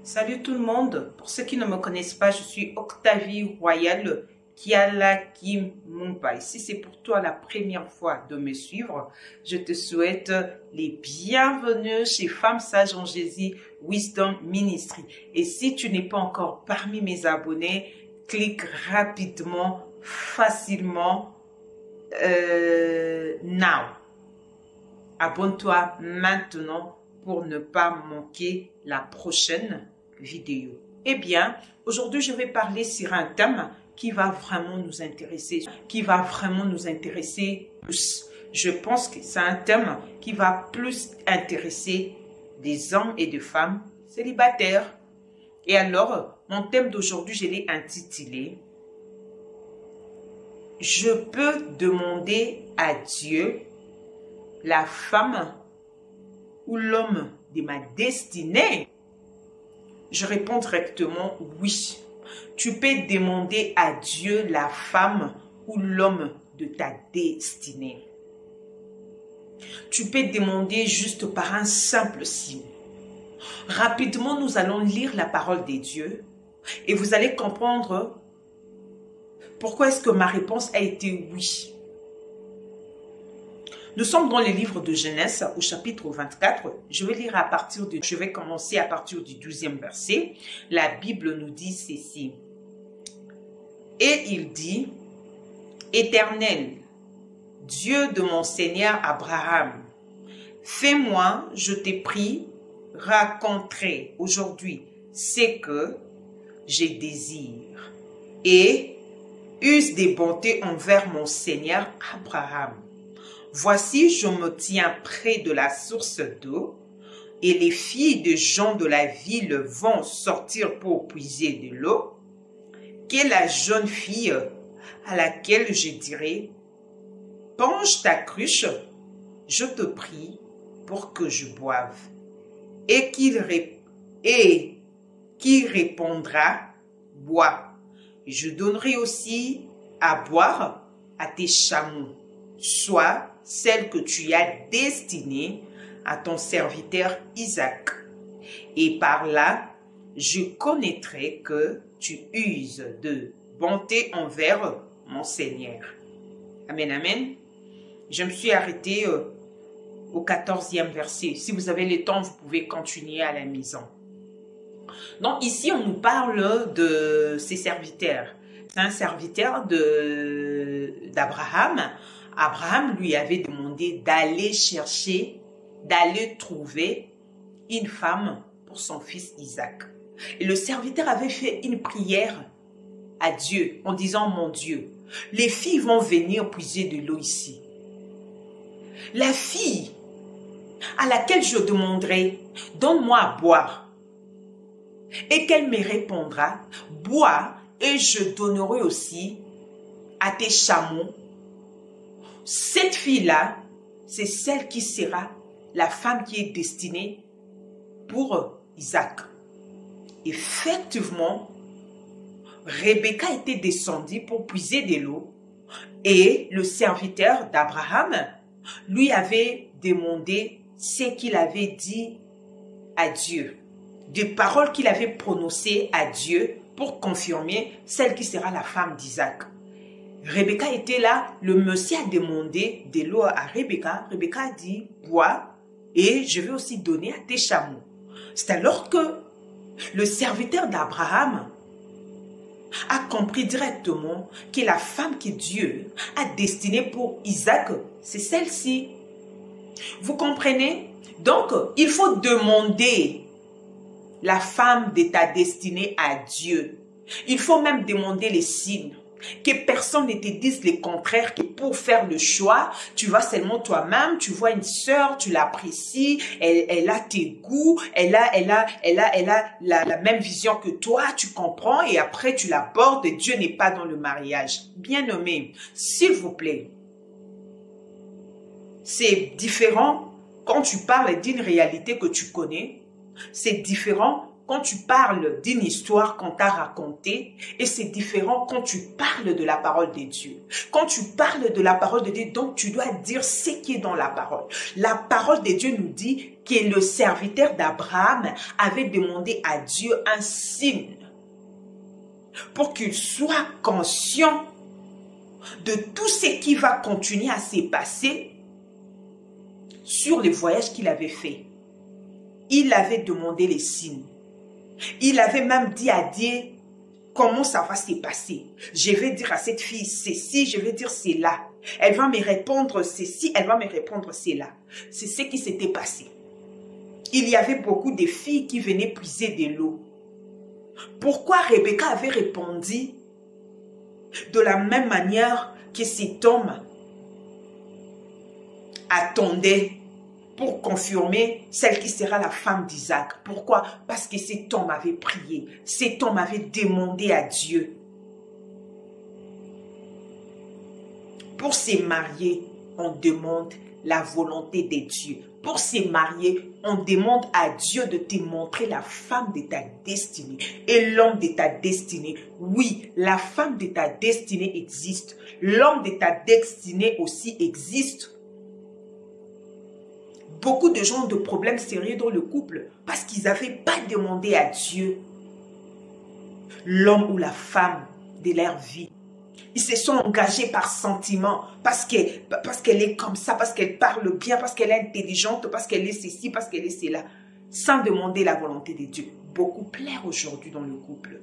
Salut tout le monde. Pour ceux qui ne me connaissent pas, je suis Octavie Royal Kiala Kim Mumpai. Si c'est pour toi la première fois de me suivre, je te souhaite les bienvenus chez Femmes Sages en Jésus Wisdom Ministry. Et si tu n'es pas encore parmi mes abonnés, clique rapidement, facilement, now. Abonne-toi maintenant pour ne pas manquer la prochaine vidéo. Eh bien, aujourd'hui, je vais parler sur un thème qui va vraiment nous intéresser, plus. Je pense que c'est un thème qui va plus intéresser des hommes et des femmes célibataires. Et alors, mon thème d'aujourd'hui, je l'ai intitulé « Je peux demander à Dieu la femme ou l'homme de ma destinée ?» Je réponds directement oui. Tu peux demander à Dieu la femme ou l'homme de ta destinée. Tu peux demander juste par un simple signe. Rapidement, nous allons lire la parole de Dieu et vous allez comprendre pourquoi est-ce que ma réponse a été oui. Nous sommes dans le livre de Genèse au chapitre 24. Je vais commencer à partir du 12e verset. La Bible nous dit ceci. Et il dit, Éternel, Dieu de mon Seigneur Abraham, fais-moi, je t'ai prie, raconter aujourd'hui ce que je désire et use des bontés envers mon Seigneur Abraham. Voici, je me tiens près de la source d'eau, et les filles des gens de la ville vont sortir pour puiser de l'eau. Que la jeune fille à laquelle je dirai, penche ta cruche, je te prie pour que je boive. Et qui répondra, bois. Je donnerai aussi à boire à tes chameaux, soit celle que tu as destinée à ton serviteur Isaac. Et par là, je connaîtrai que tu uses de bonté envers mon Seigneur. Amen, amen. Je me suis arrêtée au 14e verset. Si vous avez le temps, vous pouvez continuer à la maison. Donc ici, on nous parle de ses serviteurs. C'est un serviteur d'Abraham. Abraham lui avait demandé d'aller trouver une femme pour son fils Isaac. Et le serviteur avait fait une prière à Dieu en disant, mon Dieu, les filles vont venir puiser de l'eau ici. La fille à laquelle je demanderai, donne-moi à boire. Et qu'elle me répondra, bois et je donnerai aussi à tes chameaux. Cette fille-là, c'est celle qui sera la femme qui est destinée pour Isaac. Effectivement, Rebecca était descendue pour puiser de l'eau et le serviteur d'Abraham lui avait demandé ce qu'il avait dit à Dieu, des paroles qu'il avait prononcées à Dieu pour confirmer celle qui sera la femme d'Isaac. Rebecca était là, le monsieur a demandé de l'eau à Rebecca. Rebecca a dit, bois et je vais aussi donner à tes chameaux. C'est alors que le serviteur d'Abraham a compris directement que la femme que Dieu a destinée pour Isaac, c'est celle-ci. Vous comprenez? Donc, il faut demander la femme de ta destinée à Dieu. Il faut même demander les signes. Que personne ne te dise le contraire, que pour faire le choix, tu vas seulement toi-même, tu vois une sœur, tu l'apprécies, elle a tes goûts, elle a la même vision que toi, tu comprends et après tu l'abordes et Dieu n'est pas dans le mariage. Bien-aimé, s'il vous plaît, c'est différent quand tu parles d'une réalité que tu connais, c'est différent quand tu parles d'une histoire qu'on t'a racontée et c'est différent quand tu parles de la parole de Dieu. Quand tu parles de la parole de Dieu, donc tu dois dire ce qui est dans la parole. La parole de Dieu nous dit que le serviteur d'Abraham avait demandé à Dieu un signe pour qu'il soit conscient de tout ce qui va continuer à se passer sur le voyage qu'il avait fait. Il avait demandé les signes. Il avait même dit à Dieu comment ça va se passer. Je vais dire à cette fille ceci, je vais dire cela. Elle va me répondre ceci, elle va me répondre cela. C'est ce qui s'était passé. Il y avait beaucoup de filles qui venaient puiser de l'eau. Pourquoi Rebecca avait répondu de la même manière que cet homme attendait pour confirmer celle qui sera la femme d'Isaac? Pourquoi? Parce que cet homme avait prié, cet homme avait demandé à Dieu. Pour se marier, on demande la volonté de Dieu. Pour se marier, on demande à Dieu de te montrer la femme de ta destinée et l'homme de ta destinée. Oui, la femme de ta destinée existe. L'homme de ta destinée aussi existe. Beaucoup de gens ont de problèmes sérieux dans le couple parce qu'ils n'avaient pas demandé à Dieu l'homme ou la femme de leur vie. Ils se sont engagés par sentiment, parce qu'elle est comme ça, parce qu'elle parle bien, parce qu'elle est intelligente, parce qu'elle est ceci, parce qu'elle est cela, sans demander la volonté de Dieu. Beaucoup plairent aujourd'hui dans le couple.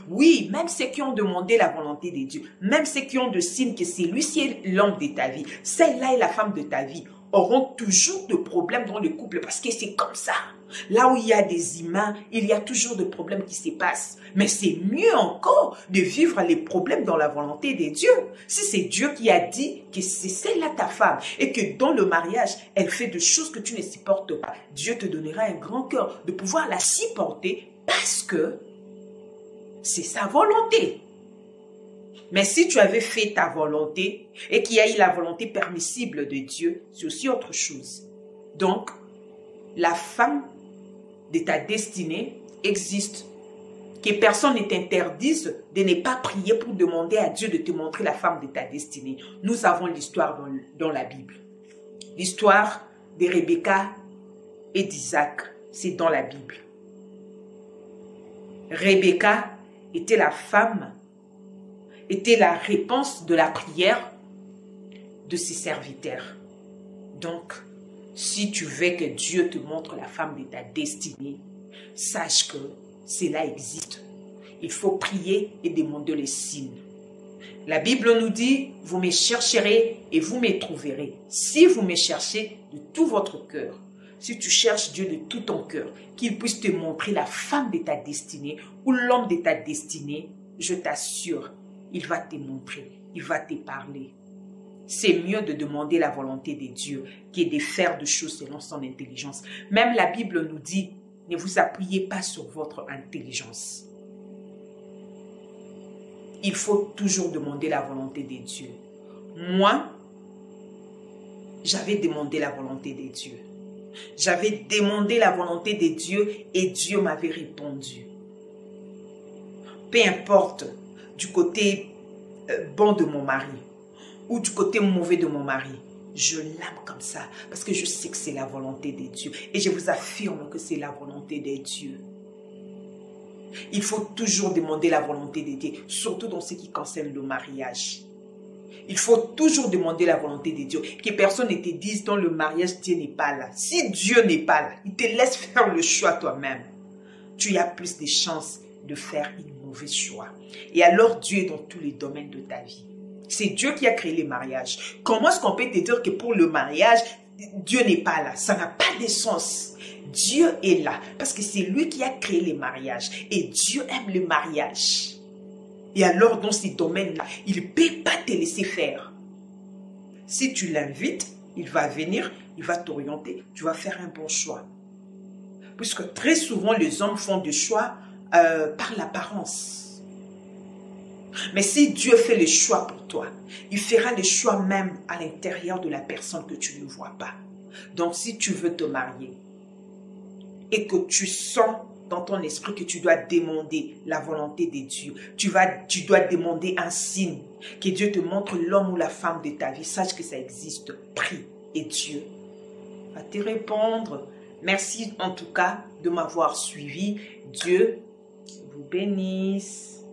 Oui, même ceux qui ont demandé la volonté de Dieu, même ceux qui ont de signes que c'est lui, c'est l'homme de ta vie, celle-là est la femme de ta vie, auront toujours de problèmes dans le couple parce que c'est comme ça. Là où il y a des humains, il y a toujours de problèmes qui se passent. Mais c'est mieux encore de vivre les problèmes dans la volonté de Dieu. Si c'est Dieu qui a dit que c'est celle-là ta femme et que dans le mariage, elle fait des choses que tu ne supportes pas, Dieu te donnera un grand cœur de pouvoir la supporter parce que c'est sa volonté. Mais si tu avais fait ta volonté et qu'il y a eu la volonté permissible de Dieu, c'est aussi autre chose. Donc, la femme de ta destinée existe. Que personne ne t'interdise de ne pas prier pour demander à Dieu de te montrer la femme de ta destinée. Nous avons l'histoire dans la Bible. L'histoire de Rebecca et d'Isaac, c'est dans la Bible. Rebecca était la femme, était la réponse de la prière de ses serviteurs. Donc, si tu veux que Dieu te montre la femme de ta destinée, sache que cela existe. Il faut prier et demander les signes. La Bible nous dit, vous me chercherez et vous me trouverez. Si vous me cherchez de tout votre cœur, si tu cherches Dieu de tout ton cœur, qu'il puisse te montrer la femme de ta destinée ou l'homme de ta destinée, je t'assure, il va te montrer, il va te parler. C'est mieux de demander la volonté de Dieu que de faire des choses selon son intelligence. Même la Bible nous dit, ne vous appuyez pas sur votre intelligence. Il faut toujours demander la volonté de Dieu. Moi, j'avais demandé la volonté de Dieu. J'avais demandé la volonté de Dieu et Dieu m'avait répondu. Peu importe du côté bon de mon mari ou du côté mauvais de mon mari, je l'aime comme ça parce que je sais que c'est la volonté de Dieu. Et je vous affirme que c'est la volonté de Dieu. Il faut toujours demander la volonté de Dieu, surtout dans ce qui concerne le mariage. Il faut toujours demander la volonté de Dieu. Que personne ne te dise dans le mariage, Dieu n'est pas là. Si Dieu n'est pas là, il te laisse faire le choix toi-même. Tu as plus de chances de faire un mauvais choix. Et alors Dieu est dans tous les domaines de ta vie. C'est Dieu qui a créé les mariages. Comment est-ce qu'on peut te dire que pour le mariage, Dieu n'est pas là? Ça n'a pas de sens. Dieu est là parce que c'est lui qui a créé les mariages. Et Dieu aime le mariage. Et alors dans ces domaines-là, il ne peut pas te laisser faire. Si tu l'invites, il va venir, il va t'orienter, tu vas faire un bon choix. Puisque très souvent les hommes font des choix par l'apparence. Mais si Dieu fait le choix pour toi, il fera le choix même à l'intérieur de la personne que tu ne vois pas. Donc si tu veux te marier et que tu sens dans ton esprit que tu dois demander la volonté de Dieu. Tu dois demander un signe, que Dieu te montre l'homme ou la femme de ta vie. Sache que ça existe. Prie et Dieu va te répondre. Merci en tout cas de m'avoir suivi. Dieu vous bénisse.